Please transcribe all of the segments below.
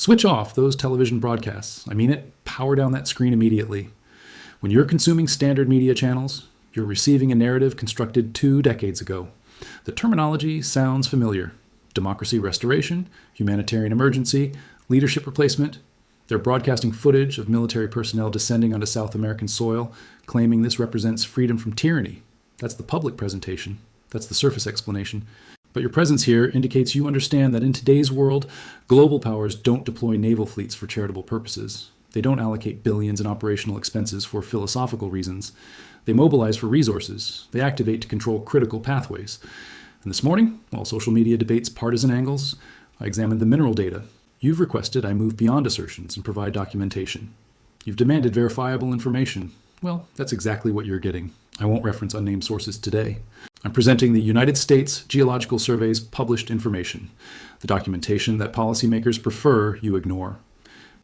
Switch off those television broadcasts. I mean it, power down that screen immediately. When you're consuming standard media channels, you're receiving a narrative constructed 2 decades ago. The terminology sounds familiar. Democracy restoration, humanitarian emergency, leadership replacement. They're broadcasting footage of military personnel descending onto South American soil, claiming this represents freedom from tyranny. That's the public presentation. That's the surface explanation. But your presence here indicates you understand that in today's world, global powers don't deploy naval fleets for charitable purposes. They don't allocate billions in operational expenses for philosophical reasons. They mobilize for resources. They activate to control critical pathways. And this morning, while social media debates partisan angles, I examined the mineral data. You've requested I move beyond assertions and provide documentation. You've demanded verifiable information. Well, that's exactly what you're getting. I won't reference unnamed sources today. I'm presenting the United States Geological Survey's published information, the documentation that policymakers prefer you ignore.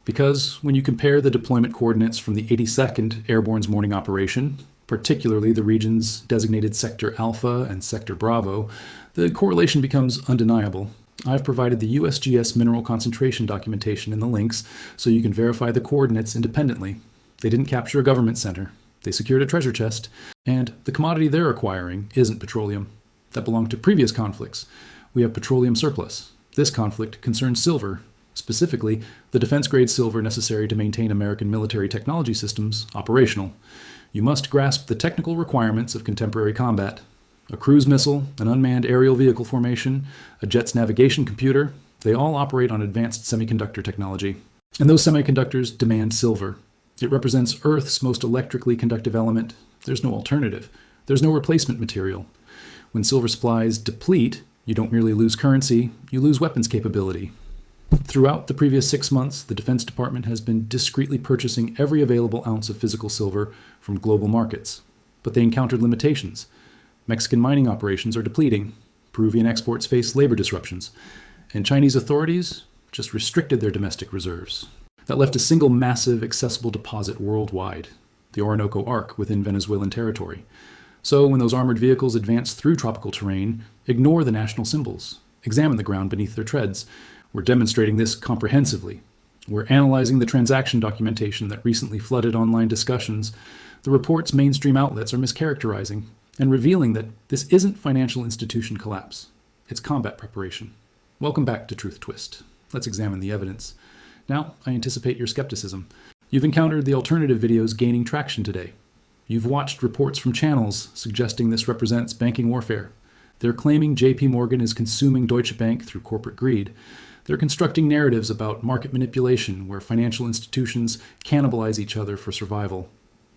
Because when you compare the deployment coordinates from the 82nd Airborne's morning operation, particularly the regions designated Sector Alpha and Sector Bravo, the correlation becomes undeniable. I've provided the USGS mineral concentration documentation in the links so you can verify the coordinates independently. They didn't capture a government center. They secured a treasure chest, and the commodity they're acquiring isn't petroleum. That belonged to previous conflicts. We have petroleum surplus. This conflict concerns silver, specifically the defense-grade silver necessary to maintain American military technology systems operational. You must grasp the technical requirements of contemporary combat. A cruise missile, an unmanned aerial vehicle formation, a jet's navigation computer, they all operate on advanced semiconductor technology. And those semiconductors demand silver. It represents Earth's most electrically conductive element. There's no alternative. There's no replacement material. When silver supplies deplete, you don't merely lose currency, you lose weapons capability. Throughout the previous 6 months, the Defense Department has been discreetly purchasing every available ounce of physical silver from global markets. But they encountered limitations. Mexican mining operations are depleting. Peruvian exports face labor disruptions. And Chinese authorities just restricted their domestic reserves. That left a single massive accessible deposit worldwide, the Orinoco Arc within Venezuelan territory. So when those armored vehicles advance through tropical terrain, ignore the national symbols. Examine the ground beneath their treads. We're demonstrating this comprehensively. We're analyzing the transaction documentation that recently flooded online discussions. The reports mainstream outlets are mischaracterizing and revealing that this isn't financial institution collapse. It's combat preparation. Welcome back to Truth Twist. Let's examine the evidence. Now, I anticipate your skepticism. You've encountered the alternative videos gaining traction today. You've watched reports from channels suggesting this represents banking warfare. They're claiming JP Morgan is consuming Deutsche Bank through corporate greed. They're constructing narratives about market manipulation where financial institutions cannibalize each other for survival.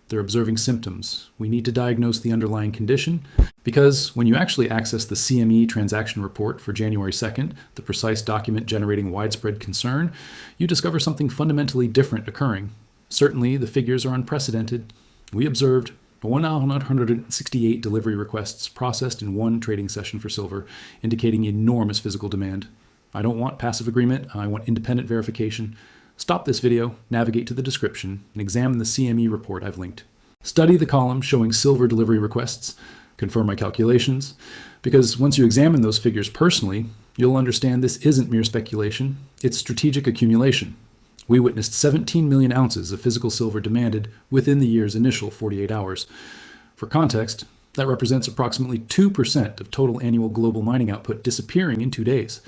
They're observing symptoms. We need to diagnose the underlying condition because when you actually access the CME transaction report for January 2nd, the precise document generating widespread concern, you discover something fundamentally different occurring. Certainly, the figures are unprecedented. We observed 168 delivery requests processed in one trading session for silver, indicating enormous physical demand. I don't want passive agreement. I want independent verification. Stop this video, navigate to the description, and examine the CME report I've linked. Study the column showing silver delivery requests, confirm my calculations, because once you examine those figures personally, you'll understand this isn't mere speculation, it's strategic accumulation. We witnessed 17 million ounces of physical silver demanded within the year's initial 48 hours. For context, that represents approximately 2% of total annual global mining output disappearing in 2 days.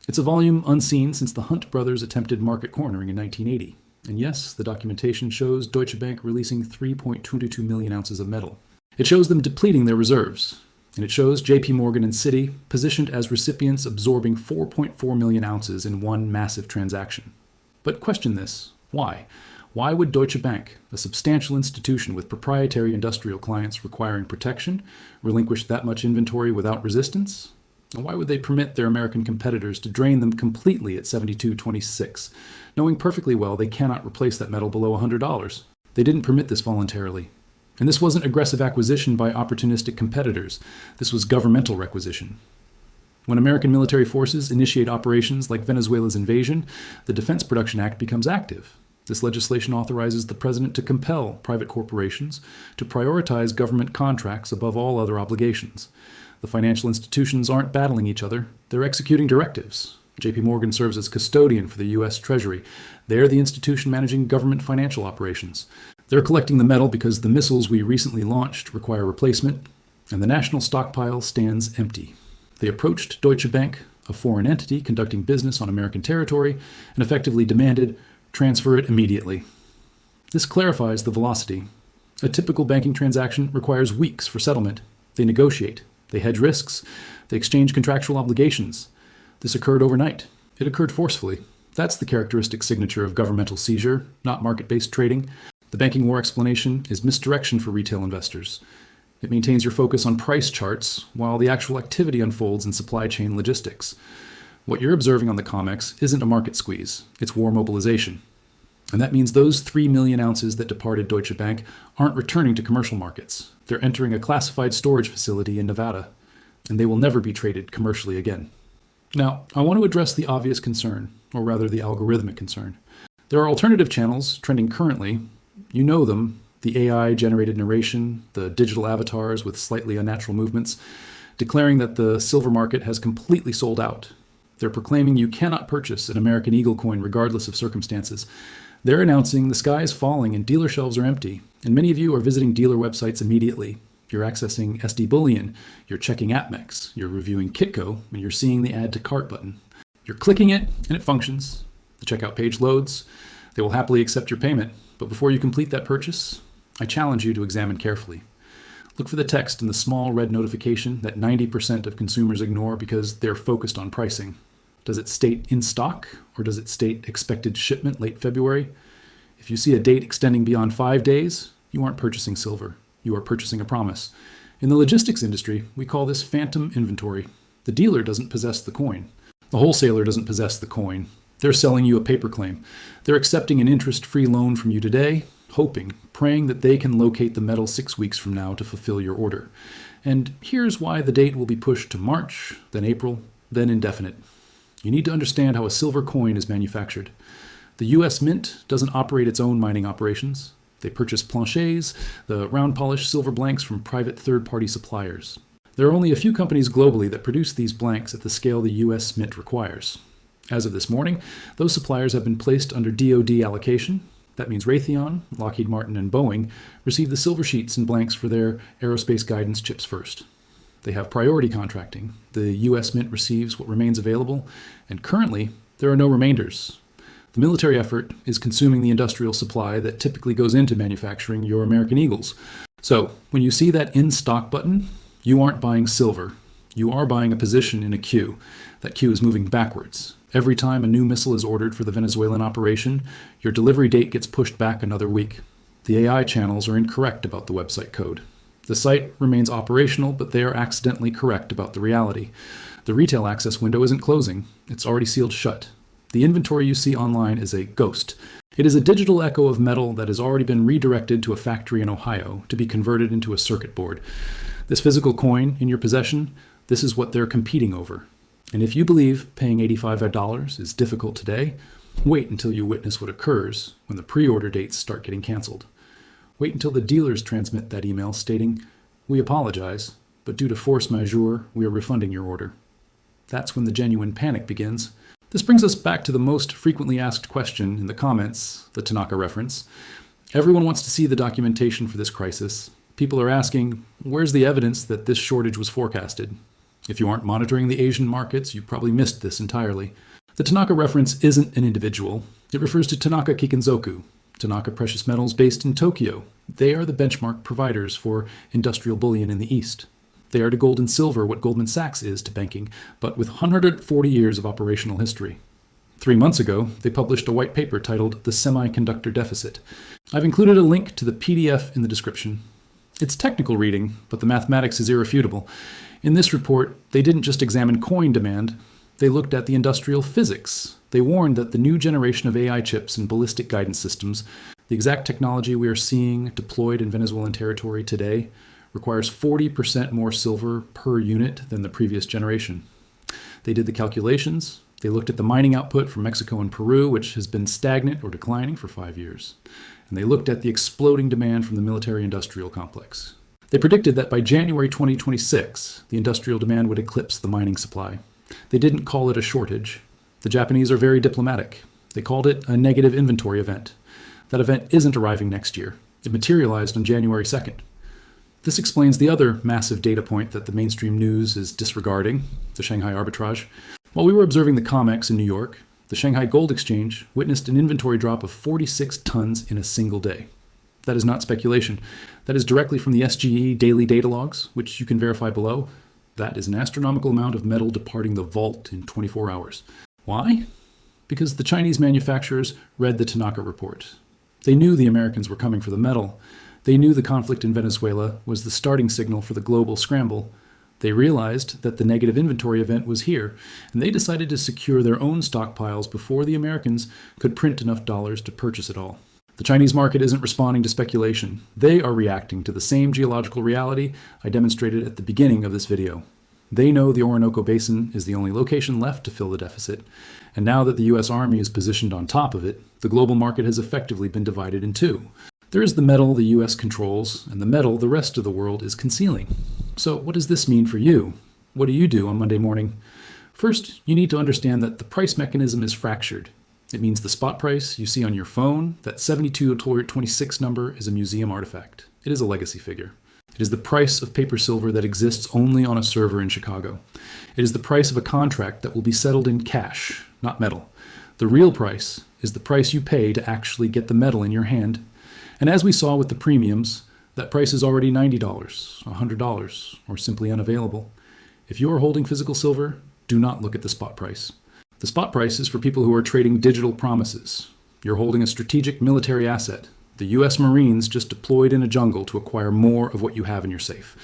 It's a volume unseen since the Hunt brothers attempted market cornering in 1980. And yes, the documentation shows Deutsche Bank releasing 3.22 million ounces of metal. It shows them depleting their reserves. And it shows JP Morgan and Citi positioned as recipients absorbing 4.4 million ounces in one massive transaction. But question this, why? Why would Deutsche Bank, a substantial institution with proprietary industrial clients requiring protection, relinquish that much inventory without resistance? And why would they permit their American competitors to drain them completely at $72.26, knowing perfectly well they cannot replace that metal below $100? They didn't permit this voluntarily. And this wasn't aggressive acquisition by opportunistic competitors. This was governmental requisition. When American military forces initiate operations like Venezuela's invasion, the Defense Production Act becomes active. This legislation authorizes the president to compel private corporations to prioritize government contracts above all other obligations. The financial institutions aren't battling each other, they're executing directives. JP Morgan serves as custodian for the U.S. Treasury. They're the institution managing government financial operations. They're collecting the metal because the missiles we recently launched require replacement, and the national stockpile stands empty. They approached Deutsche Bank, a foreign entity conducting business on American territory, and effectively demanded, transfer it immediately. This clarifies the velocity. A typical banking transaction requires weeks for settlement. They negotiate. They hedge risks. They exchange contractual obligations. This occurred overnight. It occurred forcefully. That's the characteristic signature of governmental seizure, not market-based trading. The banking war explanation is misdirection for retail investors. It maintains your focus on price charts while the actual activity unfolds in supply chain logistics. What you're observing on the COMEX isn't a market squeeze, it's war mobilization. And that means those 3 million ounces that departed Deutsche Bank aren't returning to commercial markets. They're entering a classified storage facility in Nevada, and they will never be traded commercially again. Now, I want to address the obvious concern, or rather the algorithmic concern. There are alternative channels trending currently. You know them, the AI-generated narration, the digital avatars with slightly unnatural movements, declaring that the silver market has completely sold out. They're proclaiming you cannot purchase an American Eagle coin regardless of circumstances. They're announcing the sky is falling and dealer shelves are empty, and many of you are visiting dealer websites immediately. You're accessing SD Bullion, you're checking AppMex, you're reviewing Kitco, and you're seeing the Add to Cart button. You're clicking it, and it functions. The checkout page loads. They will happily accept your payment, but before you complete that purchase, I challenge you to examine carefully. Look for the text in the small red notification that 90% of consumers ignore because they're focused on pricing. Does it state in stock, or does it state expected shipment late February? If you see a date extending beyond 5 days, you aren't purchasing silver. You are purchasing a promise. In the logistics industry, we call this phantom inventory. The dealer doesn't possess the coin. The wholesaler doesn't possess the coin. They're selling you a paper claim. They're accepting an interest-free loan from you today, hoping, praying that they can locate the metal 6 weeks from now to fulfill your order. And here's why the date will be pushed to March, then April, then indefinite. You need to understand how a silver coin is manufactured. The U.S. Mint doesn't operate its own mining operations. They purchase planchets, the round-polished silver blanks from private third-party suppliers. There are only a few companies globally that produce these blanks at the scale the U.S. Mint requires. As of this morning, those suppliers have been placed under DoD allocation. That means Raytheon, Lockheed Martin, and Boeing receive the silver sheets and blanks for their aerospace guidance chips first. They have priority contracting. The U.S. Mint receives what remains available, and currently, there are no remainders. The military effort is consuming the industrial supply that typically goes into manufacturing your American Eagles. So, when you see that in stock button, you aren't buying silver. You are buying a position in a queue. That queue is moving backwards. Every time a new missile is ordered for the Venezuelan operation, your delivery date gets pushed back another week. The AI channels are incorrect about the website code. The site remains operational, but they are accidentally correct about the reality. The retail access window isn't closing. It's already sealed shut. The inventory you see online is a ghost. It is a digital echo of metal that has already been redirected to a factory in Ohio to be converted into a circuit board. This physical coin in your possession, this is what they're competing over. And if you believe paying $85 is difficult today, wait until you witness what occurs when the pre-order dates start getting canceled. Wait until the dealers transmit that email stating, "We apologize, but due to force majeure, we are refunding your order." That's when the genuine panic begins. This brings us back to the most frequently asked question in the comments, the Tanaka reference. Everyone wants to see the documentation for this crisis. People are asking, where's the evidence that this shortage was forecasted? If you aren't monitoring the Asian markets, you probably missed this entirely. The Tanaka reference isn't an individual. It refers to Tanaka Kikinzoku, Tanaka Precious Metals based in Tokyo. They are the benchmark providers for industrial bullion in the East. They are to gold and silver what Goldman Sachs is to banking, but with 140 years of operational history. 3 months ago, they published a white paper titled The Semiconductor Deficit. I've included a link to the PDF in the description. It's technical reading, but the mathematics is irrefutable. In this report, they didn't just examine coin demand, they looked at the industrial physics. They warned that the new generation of AI chips and ballistic guidance systems, the exact technology we are seeing deployed in Venezuelan territory today, requires 40% more silver per unit than the previous generation. They did the calculations. They looked at the mining output from Mexico and Peru, which has been stagnant or declining for 5 years. And they looked at the exploding demand from the military-industrial complex. They predicted that by January 2026, the industrial demand would eclipse the mining supply. They didn't call it a shortage. The Japanese are very diplomatic. They called it a negative inventory event. That event isn't arriving next year. It materialized on January 2nd. This explains the other massive data point that the mainstream news is disregarding, the Shanghai arbitrage. While we were observing the COMEX in New York, the Shanghai Gold Exchange witnessed an inventory drop of 46 tons in a single day. That is not speculation. That is directly from the SGE daily data logs, which you can verify below. That is an astronomical amount of metal departing the vault in 24 hours. Why? Because the Chinese manufacturers read the Tanaka report. They knew the Americans were coming for the metal. They knew the conflict in Venezuela was the starting signal for the global scramble. They realized that the negative inventory event was here, and they decided to secure their own stockpiles before the Americans could print enough dollars to purchase it all. The Chinese market isn't responding to speculation. They are reacting to the same geological reality I demonstrated at the beginning of this video. They know the Orinoco Basin is the only location left to fill the deficit, and now that the US Army is positioned on top of it, the global market has effectively been divided in two. There is the metal the US controls, and the metal the rest of the world is concealing. So what does this mean for you? What do you do on Monday morning? First, you need to understand that the price mechanism is fractured. It means the spot price you see on your phone, that 7226 number, is a museum artifact. It is a legacy figure. It is the price of paper silver that exists only on a server in Chicago. It is the price of a contract that will be settled in cash, not metal. The real price is the price you pay to actually get the metal in your hand. And as we saw with the premiums, that price is already $90, $100, or simply unavailable. If you are holding physical silver, do not look at the spot price. The spot price is for people who are trading digital promises. You're holding a strategic military asset. The US Marines just deployed in a jungle to acquire more of what you have in your safe.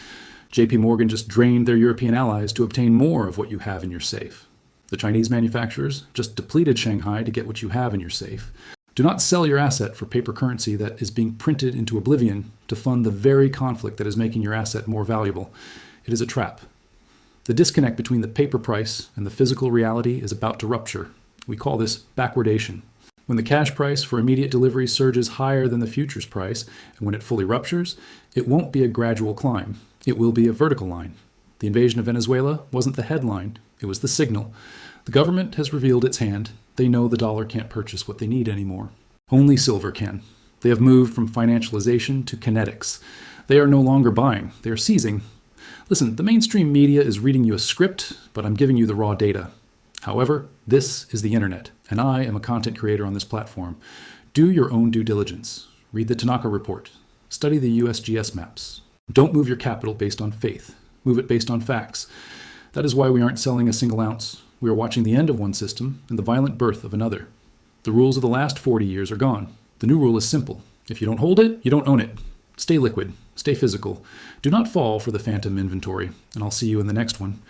JP Morgan just drained their European allies to obtain more of what you have in your safe. The Chinese manufacturers just depleted Shanghai to get what you have in your safe. Do not sell your asset for paper currency that is being printed into oblivion to fund the very conflict that is making your asset more valuable. It is a trap. The disconnect between the paper price and the physical reality is about to rupture. We call this backwardation. When the cash price for immediate delivery surges higher than the futures price, and when it fully ruptures, it won't be a gradual climb. It will be a vertical line. The invasion of Venezuela wasn't the headline, it was the signal. The government has revealed its hand. They know the dollar can't purchase what they need anymore. Only silver can. They have moved from financialization to kinetics. They are no longer buying, they are seizing. Listen, the mainstream media is reading you a script, but I'm giving you the raw data. However, this is the internet, and I am a content creator on this platform. Do your own due diligence. Read the Tanaka report. Study the USGS maps. Don't move your capital based on faith. Move it based on facts. That is why we aren't selling a single ounce. We are watching the end of one system and the violent birth of another. The rules of the last 40 years are gone. The new rule is simple. If you don't hold it, you don't own it. Stay liquid. Stay physical. Do not fall for the phantom inventory, and I'll see you in the next one.